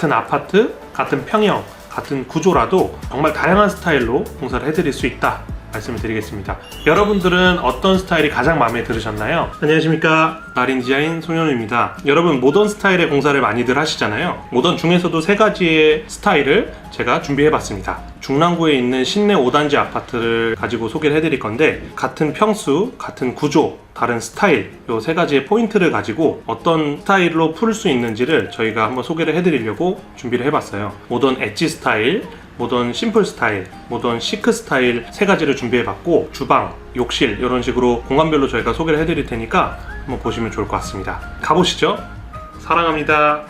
같은 아파트, 같은 평형, 같은 구조라도 정말 다양한 스타일로 공사를 해드릴 수 있다 말씀을 드리겠습니다. 여러분들은 어떤 스타일이 가장 마음에 들으셨나요? 안녕하십니까, 마린디자인 송현우입니다. 여러분, 모던 스타일의 공사를 많이들 하시잖아요. 모던 중에서도 3가지의 스타일을 제가 준비해봤습니다. 중랑구에 있는 신내 5단지 아파트를 가지고 소개를 해드릴 건데, 같은 평수, 같은 구조, 다른 스타일, 이 3가지의 포인트를 가지고 어떤 스타일로 풀 수 있는지를 저희가 한번 소개를 해드리려고 준비를 해봤어요. 모던 엣지 스타일, 모던 심플 스타일, 모던 시크 스타일 3가지를 준비해봤고, 주방, 욕실 이런 식으로 공간별로 저희가 소개를 해드릴 테니까 한번 보시면 좋을 것 같습니다. 가보시죠. 사랑합니다.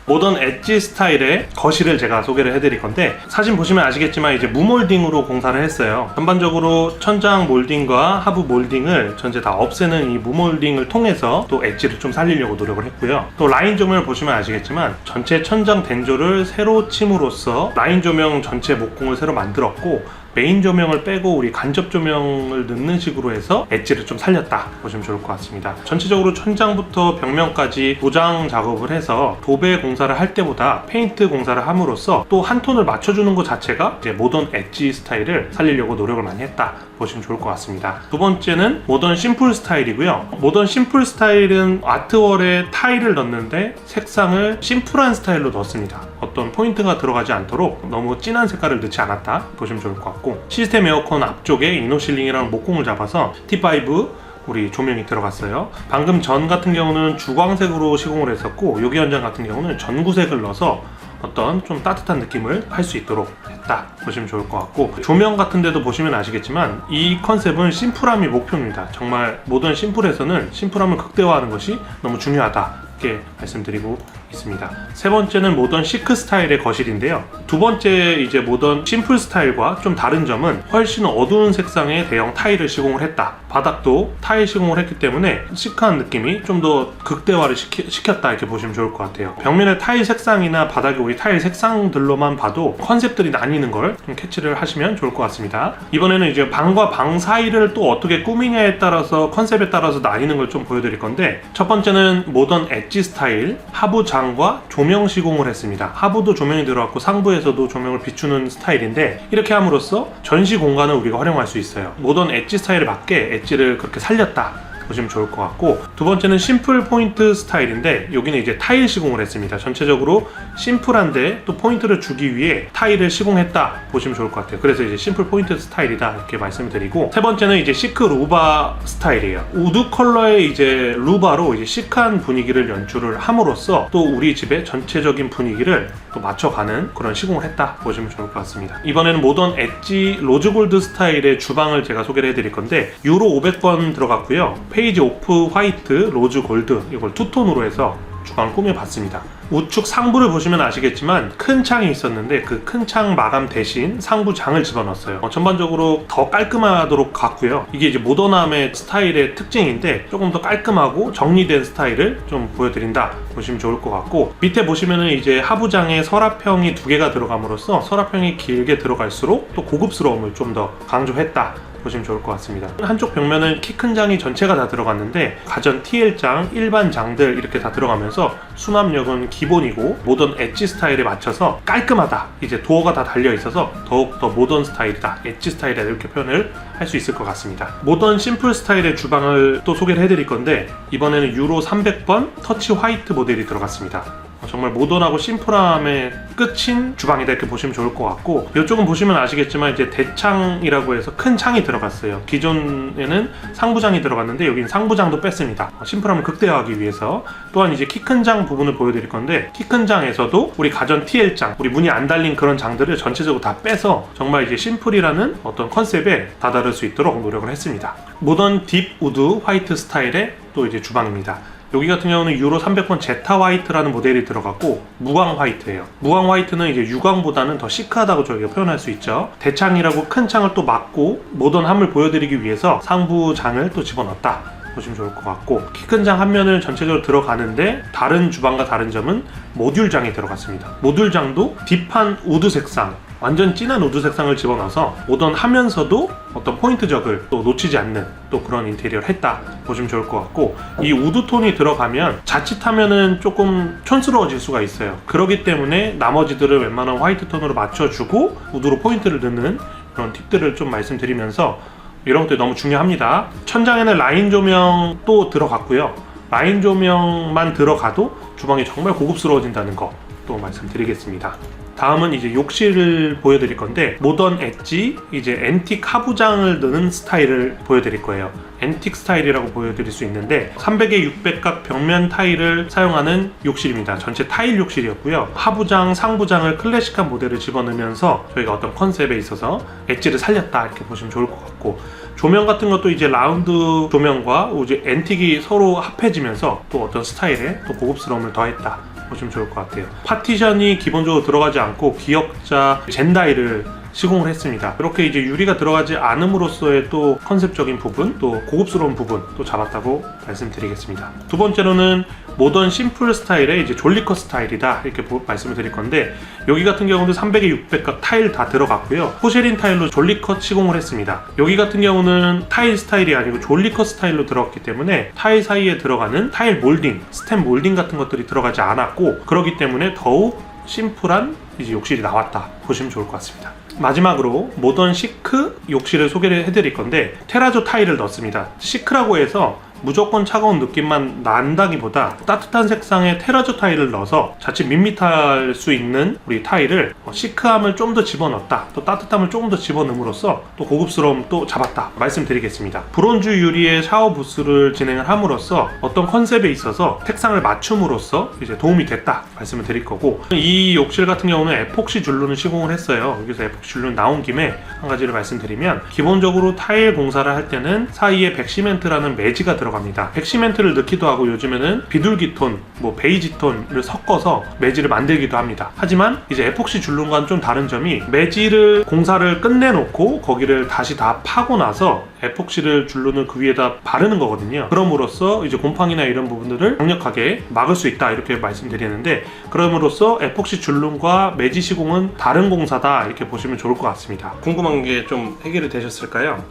모던 엣지 스타일의 거실을 제가 소개를 해드릴 건데, 사진 보시면 아시겠지만 이제 무몰딩으로 공사를 했어요. 전반적으로 천장 몰딩과 하부 몰딩을 전체 다 없애는 이 무몰딩을 통해서 또 엣지를 좀 살리려고 노력을 했고요. 또 라인 조명을 보시면 아시겠지만 전체 천장 된조를 새로 침으로써 라인 조명 전체 목공을 새로 만들었고, 메인 조명을 빼고 우리 간접 조명을 넣는 식으로 해서 엣지를 좀 살렸다 보시면 좋을 것 같습니다. 전체적으로 천장부터 벽면까지 도장 작업을 해서 도배 공사를 할 때보다 페인트 공사를 함으로써 또 한 톤을 맞춰주는 것 자체가 이제 모던 엣지 스타일을 살리려고 노력을 많이 했다 보시면 좋을 것 같습니다. 두 번째는 모던 심플 스타일이고요. 모던 심플 스타일은 아트월에 타일을 넣는데 색상을 심플한 스타일로 넣었습니다. 어떤 포인트가 들어가지 않도록 너무 진한 색깔을 넣지 않았다 보시면 좋을 것 같고, 시스템 에어컨 앞쪽에 이노실링이라는 목공을 잡아서 T5 우리 조명이 들어갔어요. 방금 전 같은 경우는 주광색으로 시공을 했었고, 여기 현장 같은 경우는 전구색을 넣어서 어떤 좀 따뜻한 느낌을 할 수 있도록 했다 보시면 좋을 것 같고, 조명 같은 데도 보시면 아시겠지만 이 컨셉은 심플함이 목표입니다. 정말 모던 심플에서는 심플함을 극대화하는 것이 너무 중요하다 이렇게 말씀드리고 있습니다. 세 번째는 모던 시크 스타일의 거실인데요. 두 번째 이제 모던 심플 스타일과 좀 다른 점은 훨씬 어두운 색상의 대형 타일을 시공을 했다. 바닥도 타일 시공을 했기 때문에 시크한 느낌이 좀 더 극대화를 시켰다 이렇게 보시면 좋을 것 같아요. 벽면의 타일 색상이나 바닥에 우리 타일 색상들로만 봐도 컨셉들이 나뉘는 걸 좀 캐치를 하시면 좋을 것 같습니다. 이번에는 이제 방과 방 사이를 또 어떻게 꾸미냐에 따라서 컨셉에 따라서 나뉘는 걸 좀 보여드릴 건데, 첫 번째는 모던 엣지 스타일 하부 장과 조명 시공을 했습니다. 하부도 조명이 들어갔고 상부에서도 조명을 비추는 스타일인데, 이렇게 함으로써 전시 공간을 우리가 활용할 수 있어요. 모던 엣지 스타일에 맞게 엣지를 그렇게 살렸다 보시면 좋을 것 같고, 두 번째는 심플 포인트 스타일인데, 여기는 이제 타일 시공을 했습니다. 전체적으로 심플한데 또 포인트를 주기 위해 타일을 시공했다 보시면 좋을 것 같아요. 그래서 이제 심플 포인트 스타일이다 이렇게 말씀을 드리고, 세 번째는 이제 시크 루바 스타일이에요. 우드 컬러의 이제 루바로 이제 시크한 분위기를 연출을 함으로써 또 우리 집의 전체적인 분위기를 또 맞춰가는 그런 시공을 했다 보시면 좋을 것 같습니다. 이번에는 모던 엣지 로즈골드 스타일의 주방을 제가 소개를 해드릴 건데, 유로 500번 들어갔고요. 페이지 오프 화이트 로즈 골드 이걸 투톤으로 해서 주방을 꾸며봤습니다. 우측 상부를 보시면 아시겠지만 큰 창이 있었는데 그 큰 창 마감 대신 상부 장을 집어넣었어요. 전반적으로 더 깔끔하도록 갔고요. 이게 이제 모던함의 스타일의 특징인데, 조금 더 깔끔하고 정리된 스타일을 좀 보여드린다 보시면 좋을 것 같고, 밑에 보시면은 이제 하부장에 서랍형이 2개가 들어감으로써 서랍형이 길게 들어갈수록 또 고급스러움을 좀 더 강조했다 보시면 좋을 것 같습니다. 한쪽 벽면은 키 큰 장이 전체가 다 들어갔는데, 가전 TL장, 일반 장들 이렇게 다 들어가면서 수납력은 기본이고 모던 엣지 스타일에 맞춰서 깔끔하다, 이제 도어가 다 달려 있어서 더욱더 모던 스타일이다, 엣지 스타일이다 이렇게 표현을 할 수 있을 것 같습니다. 모던 심플 스타일의 주방을 또 소개를 해드릴 건데, 이번에는 유로 300번 터치 화이트 모델이 들어갔습니다. 정말 모던하고 심플함의 끝인 주방이다 이렇게 보시면 좋을 것 같고, 이쪽은 보시면 아시겠지만 이제 대창이라고 해서 큰 창이 들어갔어요. 기존에는 상부장이 들어갔는데 여기는 상부장도 뺐습니다. 심플함을 극대화하기 위해서. 또한 이제 키 큰 장 부분을 보여드릴 건데, 키 큰 장에서도 우리 가전 TL장, 우리 문이 안 달린 그런 장들을 전체적으로 다 빼서 정말 이제 심플이라는 어떤 컨셉에 다다를 수 있도록 노력을 했습니다. 모던 딥 우드 화이트 스타일의 또 이제 주방입니다. 여기 같은 경우는 유로 300번 제타 화이트라는 모델이 들어갔고, 무광 화이트예요. 무광 화이트는 이제 유광보다는 더 시크하다고 저희가 표현할 수 있죠. 대창이라고 큰 창을 또 막고 모던함을 보여드리기 위해서 상부 장을 또 집어넣었다 보시면 좋을 것 같고, 키 큰 장 한 면을 전체적으로 들어가는데, 다른 주방과 다른 점은 모듈장이 들어갔습니다. 모듈장도 딥한 우드 색상, 완전 진한 우드 색상을 집어넣어서 모던하면서도 어떤 포인트적을 또 놓치지 않는 또 그런 인테리어를 했다 보시면 좋을 것 같고, 이 우드톤이 들어가면 자칫하면은 조금 촌스러워질 수가 있어요. 그렇기 때문에 나머지들을 웬만한 화이트 톤으로 맞춰주고 우드로 포인트를 넣는 그런 팁들을 좀 말씀드리면서, 이런 것들이 너무 중요합니다. 천장에는 라인 조명도 들어갔고요. 라인 조명만 들어가도 주방이 정말 고급스러워진다는 거 또 말씀드리겠습니다. 다음은 이제 욕실을 보여드릴 건데, 모던 엣지 이제 앤틱 하부장을 넣는 스타일을 보여드릴 거예요. 앤틱 스타일이라고 보여드릴 수 있는데 300에 600각 벽면 타일을 사용하는 욕실입니다. 전체 타일 욕실이었고요. 하부장, 상부장을 클래식한 모델을 집어넣으면서 저희가 어떤 컨셉에 있어서 엣지를 살렸다 이렇게 보시면 좋을 것 같고, 조명 같은 것도 이제 라운드 조명과 이제 앤틱이 서로 합해지면서 또 어떤 스타일에 또 고급스러움을 더했다 보시면 좋을 것 같아요. 파티션이 기본적으로 들어가지 않고 기역자 젠다일을 시공을 했습니다. 이렇게 이제 유리가 들어가지 않음으로써의 또 컨셉적인 부분, 또 고급스러운 부분 또 잡았다고 말씀드리겠습니다. 두 번째로는 모던 심플 스타일의 이제 졸리컷 스타일이다 이렇게 말씀을 드릴 건데, 여기 같은 경우는 300에 600각 타일 다 들어갔고요. 포쉐린 타일로 졸리컷 시공을 했습니다. 여기 같은 경우는 타일 스타일이 아니고 졸리컷 스타일로 들어갔기 때문에 타일 사이에 들어가는 타일 몰딩, 스템 몰딩 같은 것들이 들어가지 않았고, 그렇기 때문에 더욱 심플한 이제 욕실이 나왔다 보시면 좋을 것 같습니다. 마지막으로 모던 시크 욕실을 소개를 해드릴 건데, 테라조 타일을 넣습니다. 시크라고 해서 무조건 차가운 느낌만 난다기보다 따뜻한 색상의 테라조 타일을 넣어서 자칫 밋밋할 수 있는 우리 타일을 시크함을 좀 더 집어넣었다, 또 따뜻함을 조금 더 집어넣음으로써 또 고급스러움 또 잡았다 말씀드리겠습니다. 브론즈 유리의 샤워 부스를 진행을 함으로써 어떤 컨셉에 있어서 색상을 맞춤으로써 이제 도움이 됐다 말씀을 드릴 거고, 이 욕실 같은 경우는 에폭시 줄눈을 시공을 했어요. 여기서 에폭시 줄눈 나온 김에 한 가지를 말씀드리면, 기본적으로 타일 공사를 할 때는 사이에 백시멘트라는 매지가 들어갑니다. 백시멘트를 넣기도 하고 요즘에는 비둘기 톤, 뭐 베이지 톤을 섞어서 매지를 만들기도 합니다. 하지만 이제 에폭시 줄눈과는 좀 다른 점이, 매지를 공사를 끝내놓고 거기를 다시 다 파고 나서 에폭시를 줄눈을 그 위에다 바르는 거거든요. 그럼으로써 이제 곰팡이나 이런 부분들을 강력하게 막을 수 있다 이렇게 말씀드리는데, 그럼으로써 에폭시 줄눈과 매지 시공은 다른 공사다 이렇게 보시면 좋을 것 같습니다. 궁금한 게 좀 해결이 되셨을까요?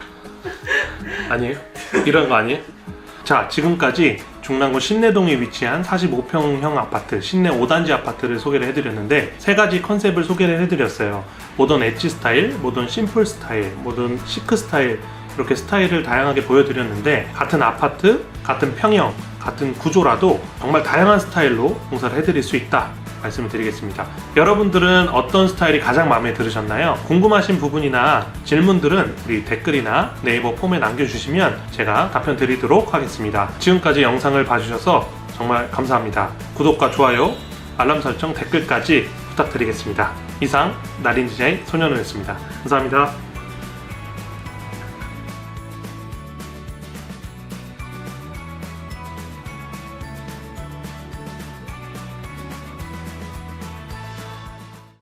아니에요? 이런 거 아니에요? 자, 지금까지 중랑구 신내동에 위치한 45평형 아파트, 신내 5단지 아파트를 소개를 해드렸는데, 세 가지 컨셉을 소개를 해드렸어요. 모던 엣지 스타일, 모던 심플 스타일, 모던 시크 스타일, 이렇게 스타일을 다양하게 보여드렸는데, 같은 아파트, 같은 평형, 같은 구조라도 정말 다양한 스타일로 공사를 해드릴 수 있다 말씀을 드리겠습니다. 여러분들은 어떤 스타일이 가장 마음에 들으셨나요? 궁금하신 부분이나 질문들은 우리 댓글이나 네이버 폼에 남겨주시면 제가 답변 드리도록 하겠습니다. 지금까지 영상을 봐주셔서 정말 감사합니다. 구독과 좋아요, 알람 설정, 댓글까지 부탁드리겠습니다. 이상 나린디자인 소년우였습니다. 감사합니다.